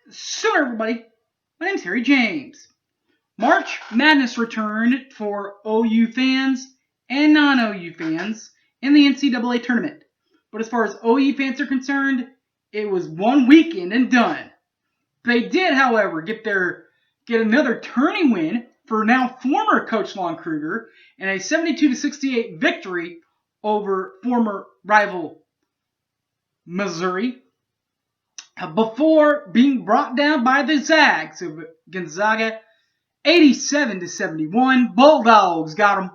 So everybody, my name's Harry James. March Madness returned for OU fans and non-OU fans in the NCAA tournament. But as far as OU fans are concerned, it was one weekend and done. They did, however, get another turning win for now former coach Lon Kruger in a 72-68 victory over former rival Missouri, before being brought down by the Zags of Gonzaga, 87-71. Bulldogs got them.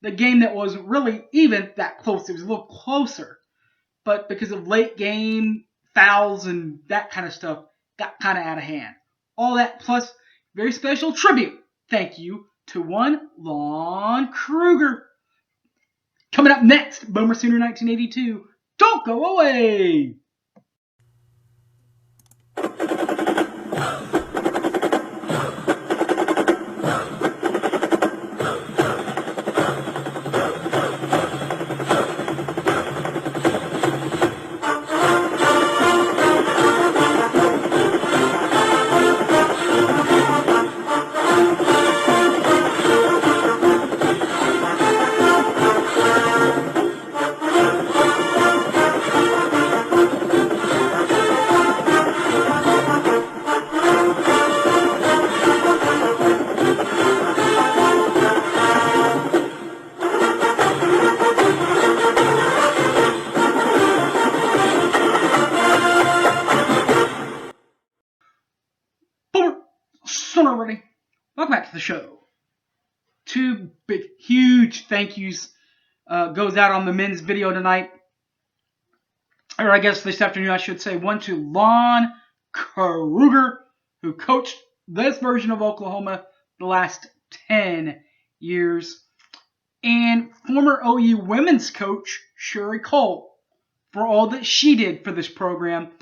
The game that wasn't really even that close. It was a little closer, but because of late game fouls and that kind of stuff, got kind of out of hand. All that plus very special tribute. Thank you to one Lon Kruger. Coming up next, Boomer Sooner 1982. Don't go away! Everybody, welcome back to the show. Two big, huge thank yous goes out on the men's video tonight. Or I guess this afternoon I should say. One to Lon Kruger, who coached this version of Oklahoma the last 10 years. And former OU women's coach Sherry Cole for all that she did for this program.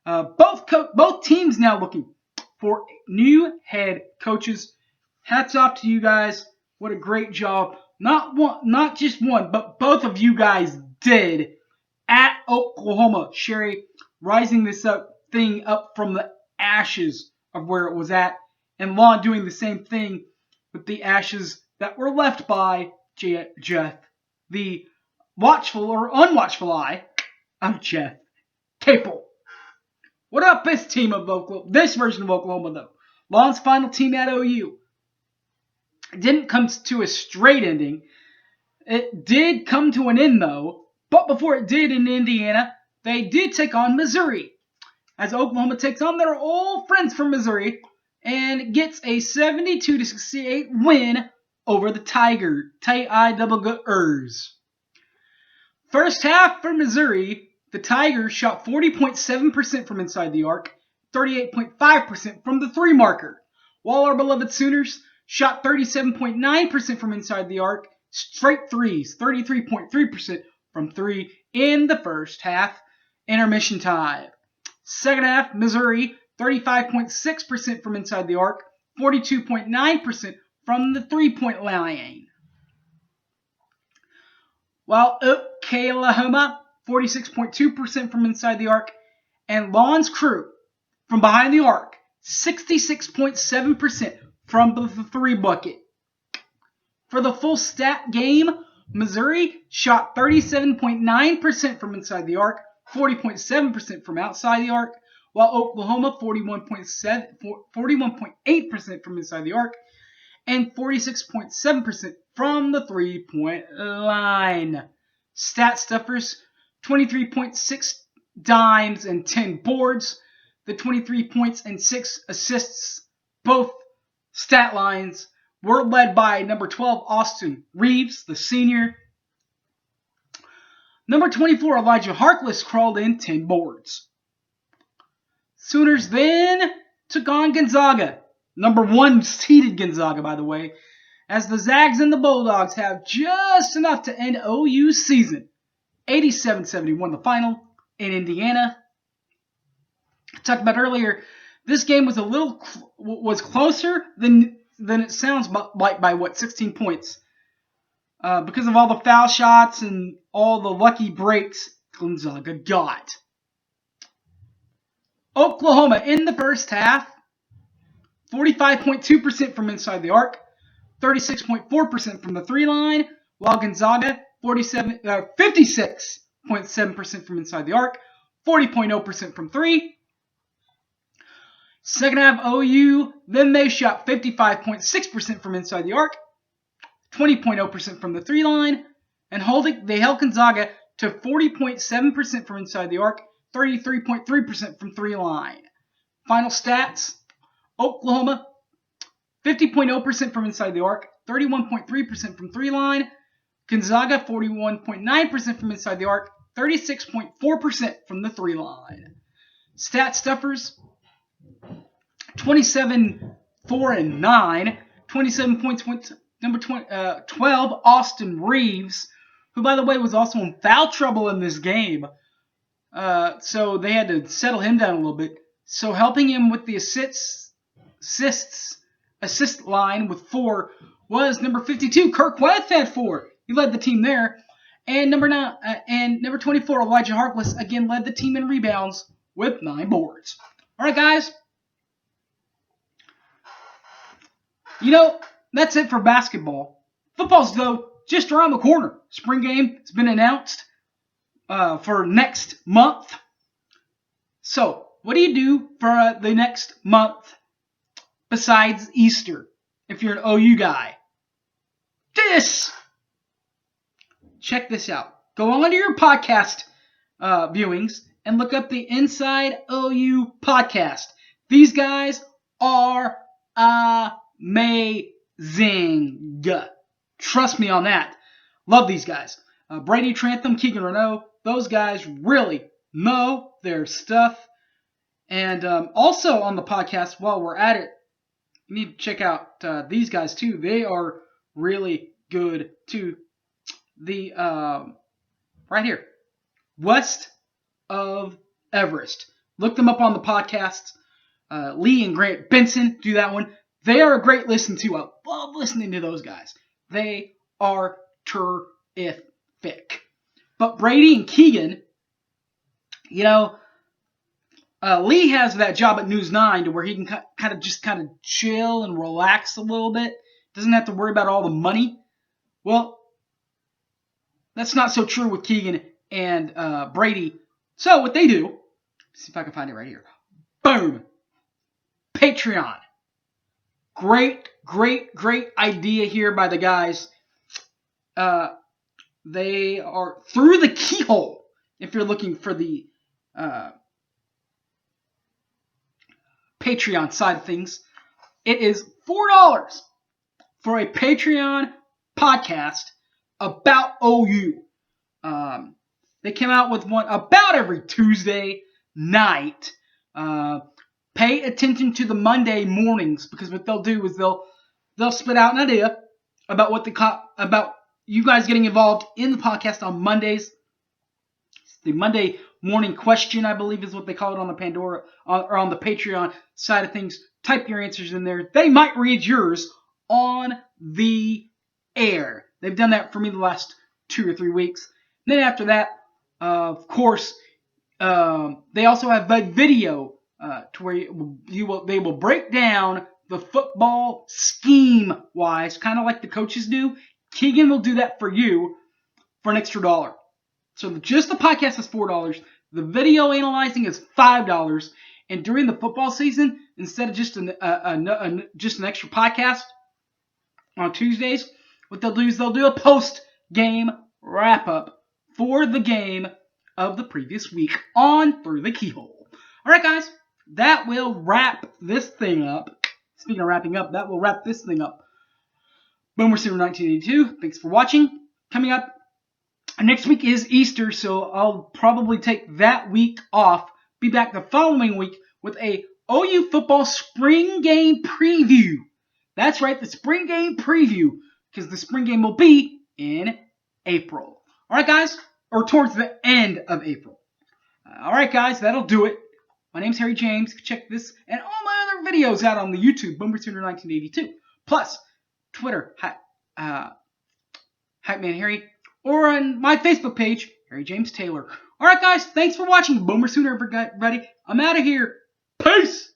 Both teams now looking for new head coaches. Hats off to you guys. What a great job. Not just one, but both of you guys did at Oklahoma. Sherry rising this thing up from the ashes of where it was at. And Lon doing the same thing with the ashes that were left by Jeff. The watchful or unwatchful eye of Jeff Capel. What about this team of Oklahoma? This version of Oklahoma, though. Lon's final team at OU. It didn't come to a straight ending. It did come to an end, though. But before it did in Indiana, they did take on Missouri. As Oklahoma takes on their old friends from Missouri and gets a 72-68 win over the Tigers. First half for Missouri, the Tigers shot 40.7% from inside the arc, 38.5% from the three marker, while our beloved Sooners shot 37.9% from inside the arc, straight threes, 33.3% from three in the first half, intermission time. Second half, Missouri, 35.6% from inside the arc, 42.9% from the three-point line. While Oklahoma, 46.2% from inside the arc, and Lon's crew from behind the arc, 66.7% from the three bucket. For the full stat game, Missouri shot 37.9% from inside the arc, 40.7% from outside the arc, while Oklahoma 41.8% from inside the arc, and 46.7% from the three-point line. Stat stuffers, 23.6 dimes and 10 boards. The 23 points and 6 assists, both stat lines, were led by number 12, Austin Reeves, the senior. Number 24, Elijah Harkless, crawled in 10 boards. Sooners then took on Gonzaga. Number 1 seeded Gonzaga, by the way, as the Zags and the Bulldogs have just enough to end OU's season. 87-71 the final in Indiana. I talked about earlier, this game was was closer than it sounds like by 16 points. Because of all the foul shots and all the lucky breaks Gonzaga got. Oklahoma in the first half, 45.2% from inside the arc, 36.4% from the 3-line, while Gonzaga 56.7% from inside the arc, 40.0% from 3. Second half OU, then they shot 55.6% from inside the arc, 20.0% from the 3-line, and they held Gonzaga to 40.7% from inside the arc, 33.3% from 3-line. Final stats, Oklahoma 50.0% from inside the arc, 31.3% from 3-line. Gonzaga 41.9% from inside the arc, 36.4% from the 3-line. Stat stuffers, 27, 4, and 9. 27 points went to number 12, Austin Reeves, who, by the way, was also in foul trouble in this game. So they had to settle him down a little bit. So helping him with the assist line with 4 was number 52, Kirk Weth had 4. He led the team there. And number 24, Elijah Harkless, again led the team in rebounds with 9 boards. All right, guys. You know, that's it for basketball. Football's, though, just around the corner. Spring game has been announced for next month. So, what do you do for the next month besides Easter if you're an OU guy? Check this out. Go on to your podcast viewings and look up the Inside OU podcast. These guys are amazing. Trust me on that. Love these guys. Brady Trantham, Keegan Renault, those guys really know their stuff. And also on the podcast, while we're at it, you need to check out these guys too. They are really good too. The right here, West of Everest. Look them up on the podcasts. Lee and Grant Benson do that one. They are a great listen to. I love listening to those guys. They are terrific. But Brady and Keegan, you know, Lee has that job at News 9 to where he can kind of chill and relax a little bit. Doesn't have to worry about all the money. Well, that's not so true with Keegan and Brady. So what they do, let's see if I can find it right here. Boom. Patreon. Great idea here by the guys. They are through the keyhole. If you're looking for the Patreon side of things, it is $4 for a Patreon podcast about OU. They came out with one about every Tuesday night. Pay attention to the Monday mornings, because what they'll do is they'll spit out an idea about about you guys getting involved in the podcast on Mondays. The Monday morning question, I believe, is what they call it on the Pandora or on the Patreon side of things. Type your answers in there. They might read yours on the air. They've done that for me the last 2 or 3 weeks. And then after that, of course, they also have a video to where they will break down the football scheme-wise, kind of like the coaches do. Keegan will do that for you for an extra $1. So just the podcast is $4. The video analyzing is $5. And during the football season, instead of just an extra podcast on Tuesdays, what they'll do is they'll do a post-game wrap-up for the game of the previous week on Through the Keyhole. All right, guys, that will wrap this thing up. Speaking of wrapping up, that will wrap this thing up. Boomer Sooner 1982. Thanks for watching. Coming up next week is Easter, so I'll probably take that week off. Be back the following week with a OU football spring game preview. That's right, the spring game preview, because the spring game will be in April. All right, guys, or towards the end of April. All right, guys, that'll do it. My name's Harry James. Check this and all my other videos out on the YouTube, Boomer Sooner 1982. Plus, Twitter, Hype Man Harry, or on my Facebook page, Harry James Taylor. All right, guys, thanks for watching. Boomer Sooner, everybody. I'm out of here. Peace!